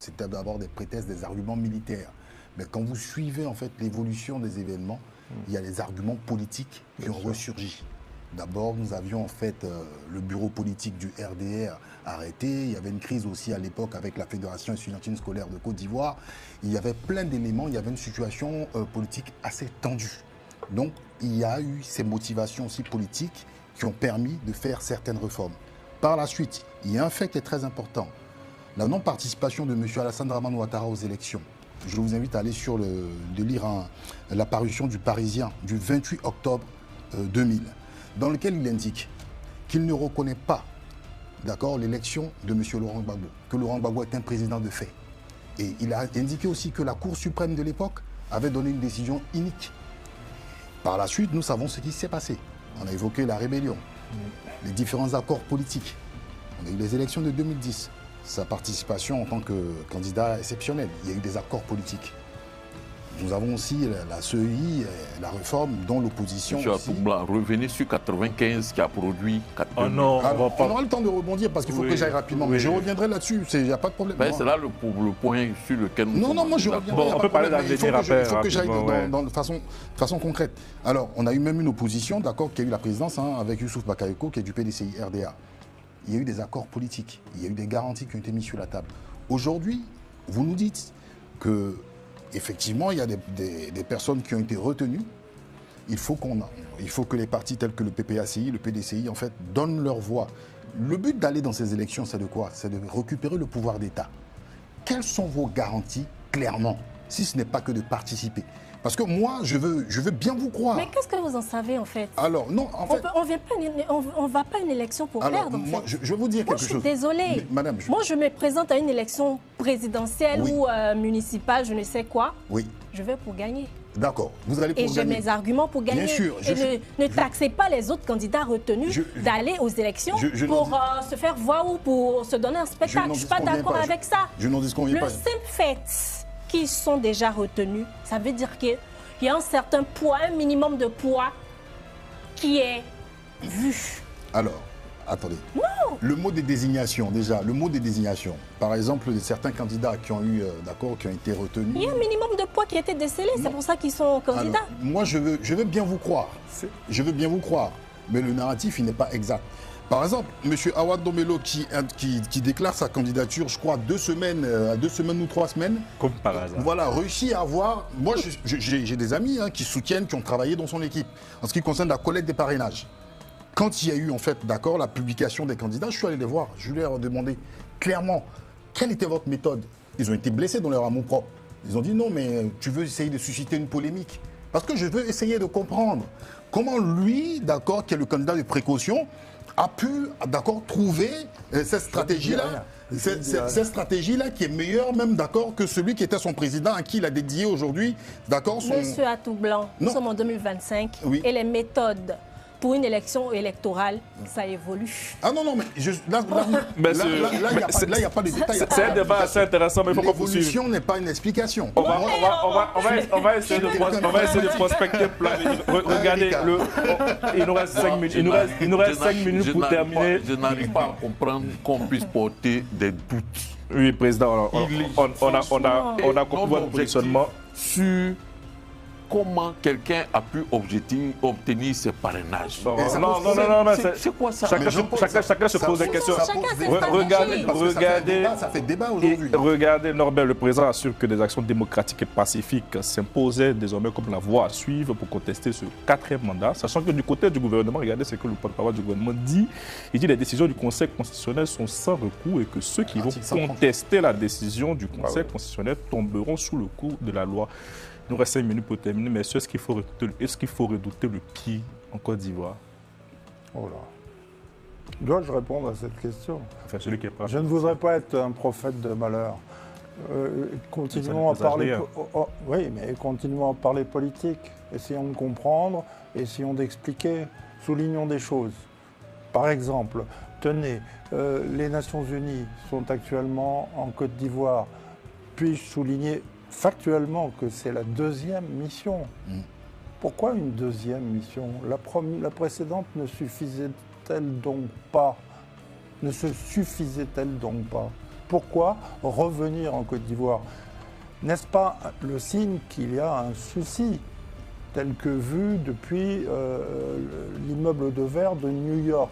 c'était d'abord des prétextes, des arguments militaires. Mais quand vous suivez en fait l'évolution des événements, il y a les arguments politiques qui ont ressurgi. D'abord, nous avions en fait le bureau politique du RDR arrêté. Il y avait une crise aussi à l'époque avec la Fédération estudiantine scolaire de Côte d'Ivoire. Il y avait plein d'éléments, il y avait une situation politique assez tendue. Donc, il y a eu ces motivations aussi politiques qui ont permis de faire certaines réformes. Par la suite, il y a un fait qui est très important. La non-participation de M. Alassane Dramane Ouattara aux élections. Je vous invite à aller de lire la parution du Parisien du 28 octobre 2000. Dans lequel il indique qu'il ne reconnaît pas, d'accord, l'élection de M. Laurent Gbagbo, que Laurent Gbagbo est un président de fait. Et il a indiqué aussi que la Cour suprême de l'époque avait donné une décision inique. Par la suite, nous savons ce qui s'est passé. On a évoqué la rébellion, les différents accords politiques. On a eu les élections de 2010, sa participation en tant que candidat exceptionnel. Il y a eu des accords politiques. Nous avons aussi la CEI, la réforme dont l'opposition aussi... Blanc, revenez sur 95 qui a produit... Oh non, alors, on aura le temps de rebondir parce qu'il faut que j'aille rapidement. Mais je reviendrai là-dessus, il n'y a pas de problème. Ben, c'est là le point sur lequel nous... Non, moi je reviendrai. Bon, on peut parler d'avenir après. Il faut que j'aille de façon concrète. Alors, on a eu même une opposition, d'accord, qui a eu la présidence avec Youssouf Bakayoko, qui est du PDCI RDA. Il y a eu des accords politiques, il y a eu des garanties qui ont été mises sur la table. Aujourd'hui, vous nous dites que... Effectivement, il y a des personnes qui ont été retenues. Il faut que les partis tels que le PPACI, le PDCI, en fait, donnent leur voix. Le but d'aller dans ces élections, c'est de quoi? C'est de récupérer le pouvoir d'État. Quelles sont vos garanties, clairement, si ce n'est pas que de participer? Parce que moi, je veux bien vous croire. Mais qu'est-ce que vous en savez, en fait? Alors, non, en fait... On ne va pas à une élection pour perdre, moi, en fait. je vais vous dire quelque chose. Moi, je suis désolée. Madame, moi, je me présente à une élection présidentielle ou municipale, je ne sais quoi. Oui. Je vais pour gagner. D'accord. Vous allez pour gagner. Et j'ai mes arguments pour gagner. Bien sûr. Ne taxez pas les autres candidats retenus d'aller aux élections pour se faire voir ou pour se donner un spectacle. Je ne suis pas d'accord avec ça. Je n'en disconviens pas. Le simple fait qu'ils sont déjà retenus, ça veut dire qu'il y a un certain poids, un minimum de poids qui est vu. Alors, attendez. Non. Le mot des désignations, déjà, le mot des désignations. Par exemple, certains candidats qui ont eu, qui ont été retenus. Il y a un minimum de poids qui a été décelé, c'est pour ça qu'ils sont candidats. Alors, moi, je veux bien vous croire. Je veux bien vous croire. Mais le narratif, il n'est pas exact. Par exemple, M. Awad Domelo qui déclare sa candidature, je crois, à 2 semaines ou 3 semaines. Comme par hasard. Voilà, réussi à avoir... Moi, j'ai des amis qui soutiennent, qui ont travaillé dans son équipe, en ce qui concerne la collecte des parrainages. Quand il y a eu, en fait, d'accord, la publication des candidats, je suis allé les voir. Je leur ai demandé clairement, quelle était votre méthode? Ils ont été blessés dans leur amour propre. Ils ont dit, non, mais tu veux essayer de susciter une polémique. Parce que je veux essayer de comprendre comment lui, d'accord, qui est le candidat de précaution, a pu, d'accord, trouver cette stratégie-là. Cette stratégie-là qui est meilleure même, d'accord, que celui qui était son président, à qui il a dédié aujourd'hui, d'accord, son... Monsieur Atout-Blanc, nous sommes en 2025 et les méthodes pour une élection électorale, ça évolue. Ah non, mais là, il n'y a pas de détails. C'est un débat assez intéressant, mais il faut qu'on poursuive. L'évolution n'est pas une explication. On va essayer de prospecter. Regardez, il nous reste 5 minutes. Il nous reste 5 minutes pour terminer. Je n'arrive pas à comprendre qu'on puisse porter des doutes. Oui, Président, on a compris votre positionnement sur comment quelqu'un a pu obtenir ce parrainage. Non, c'est quoi ça? Chacun se pose des questions. Regardez, ça fait débat aujourd'hui. Regardez, Norbert, le président assure que des actions démocratiques et pacifiques s'imposaient désormais comme la voie à suivre pour contester ce 4e mandat, sachant que du côté du gouvernement, regardez ce que le porte-parole du gouvernement dit. Il dit que les décisions du Conseil constitutionnel sont sans recours et que ceux qui vont contester la décision du Conseil constitutionnel tomberont sous le coup de la loi. Il nous reste 5 minutes pour terminer, mais est-ce qu'il faut redouter le pire en Côte d'Ivoire? Oh là. Dois-je répondre à cette question? Enfin, celui qui est prêt. Je ne voudrais pas être un prophète de malheur. Continuons à parler. Oui, mais continuons à parler politique. Essayons de comprendre, essayons d'expliquer, soulignons des choses. Par exemple, tenez, les Nations Unies sont actuellement en Côte d'Ivoire. Puis-je souligner factuellement que c'est la 2e mission? Pourquoi une 2e mission? La précédente ne suffisait-elle donc pas? Ne se suffisait-elle donc pas? Pourquoi revenir en Côte d'Ivoire? N'est-ce pas le signe qu'il y a un souci, tel que vu depuis l'immeuble de verre de New York?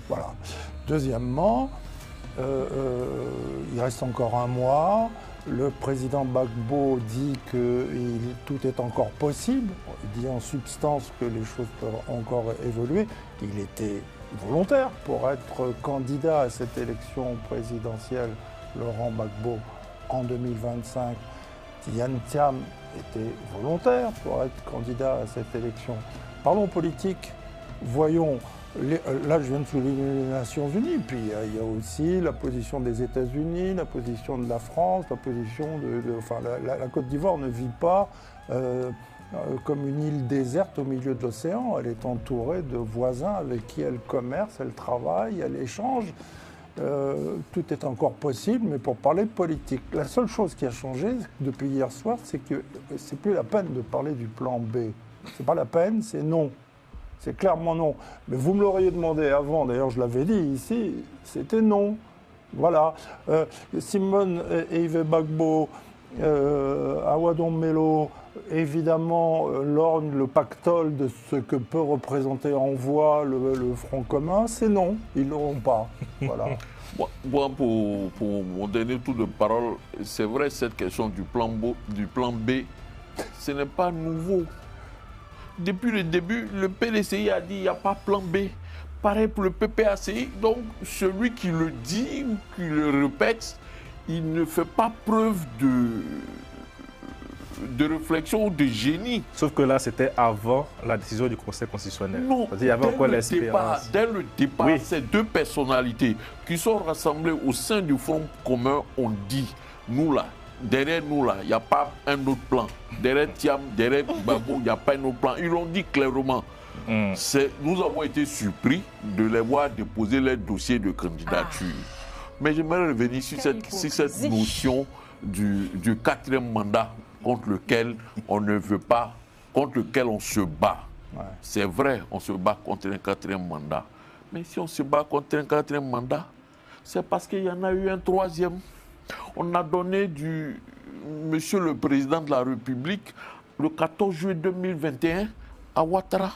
Voilà. Deuxièmement, il reste encore un mois. Le président Gbagbo dit que tout est encore possible. Il dit en substance que les choses peuvent encore évoluer. Il était volontaire pour être candidat à cette élection présidentielle, Laurent Gbagbo, en 2025. Tian Thiam était volontaire pour être candidat à cette élection. Parlons politique. Voyons. Là, je viens de souligner les Nations Unies, puis il y a aussi la position des États-Unis, la position de la France, la position la Côte d'Ivoire ne vit pas comme une île déserte au milieu de l'océan. Elle est entourée de voisins avec qui elle commerce, elle travaille, elle échange. Tout est encore possible, mais pour parler de politique, la seule chose qui a changé depuis hier soir, c'est que c'est plus la peine de parler du plan B. C'est pas la peine, c'est non. C'est clairement non. Mais vous me l'auriez demandé avant, d'ailleurs je l'avais dit ici, c'était non. Voilà. Simone et Yves Gbagbo, Awadon Melo, évidemment, lorgne le pactole de ce que peut représenter en voix le Front commun, c'est non. Ils ne l'auront pas. Voilà. Moi, pour mon dernier tour de parole, c'est vrai, cette question du plan B, ce n'est pas nouveau. Depuis le début, le PDCI a dit qu'il n'y a pas plan B. Pareil pour le PPACI. Donc, celui qui le dit ou qui le répète, il ne fait pas preuve de réflexion ou de génie. Sauf que là, c'était avant la décision du Conseil constitutionnel. Non, il y avait encore l'espérance. Dès le départ, oui. Ces deux personnalités qui sont rassemblées au sein du Front commun ont dit, nous là, derrière nous là, il n'y a pas un autre plan. Derrière Thiam, derrière Gbagbo, il n'y a pas un autre plan. Ils l'ont dit clairement. Nous avons été surpris de les voir déposer leur dossier de candidature. Mais j'aimerais revenir sur cette notion du quatrième mandat contre lequel on ne veut pas, contre lequel on se bat. Ouais. C'est vrai, on se bat contre un quatrième mandat. Mais si on se bat contre un quatrième mandat, c'est parce qu'il y en a eu un troisième. On a donné Monsieur le Président de la République le 14 juillet 2021 à Ouattara.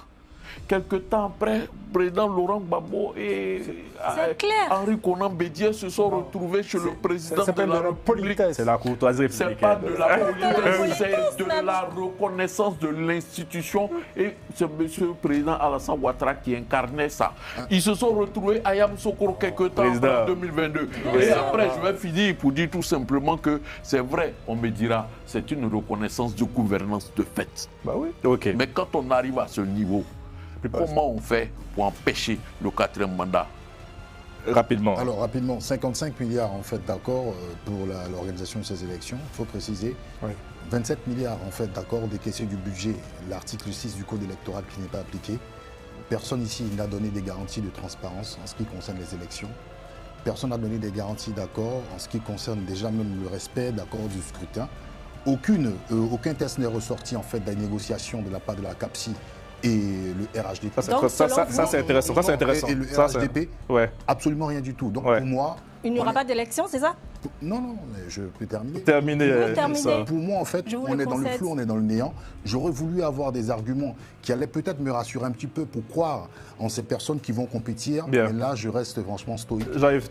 Quelque temps après, le président Laurent Gbagbo et Henri Konan Bédié se sont retrouvés chez le président de la République. C'est la courtoisie républicaine. C'est pas de la politesse, c'est de la reconnaissance de l'institution. Et c'est monsieur le président Alassane Ouattara qui incarnait ça. Ils se sont retrouvés à Yamoussoukro quelque temps en 2022. Et après, je vais finir pour dire tout simplement que c'est vrai, on me dira, c'est une reconnaissance de gouvernance de fait. Bah oui. Okay. Mais quand on arrive à ce niveau, comment on fait pour empêcher le quatrième mandat? Rapidement. Alors rapidement, 55 milliards en fait d'accord pour l'organisation de ces élections, il faut préciser. Oui. 27 milliards en fait d'accord décaissés du budget, l'article 6 du code électoral qui n'est pas appliqué. Personne ici n'a donné des garanties de transparence en ce qui concerne les élections. Personne n'a donné des garanties d'accord en ce qui concerne déjà même le respect d'accord du scrutin. Aucun test n'est ressorti en fait des négociations de la part de la CAPSI et le RHDP. Ça c'est intéressant. Et le RHDP, absolument rien du tout. Donc pour moi... Il n'y aura pas d'élection, c'est ça? Non, mais je peux terminer. Terminer. Pour moi, en fait, on est dans le flou, on est dans le néant. J'aurais voulu avoir des arguments qui allaient peut-être me rassurer un petit peu pour croire en ces personnes qui vont compétir. Bien. Mais là, je reste franchement stoïque. J'arrive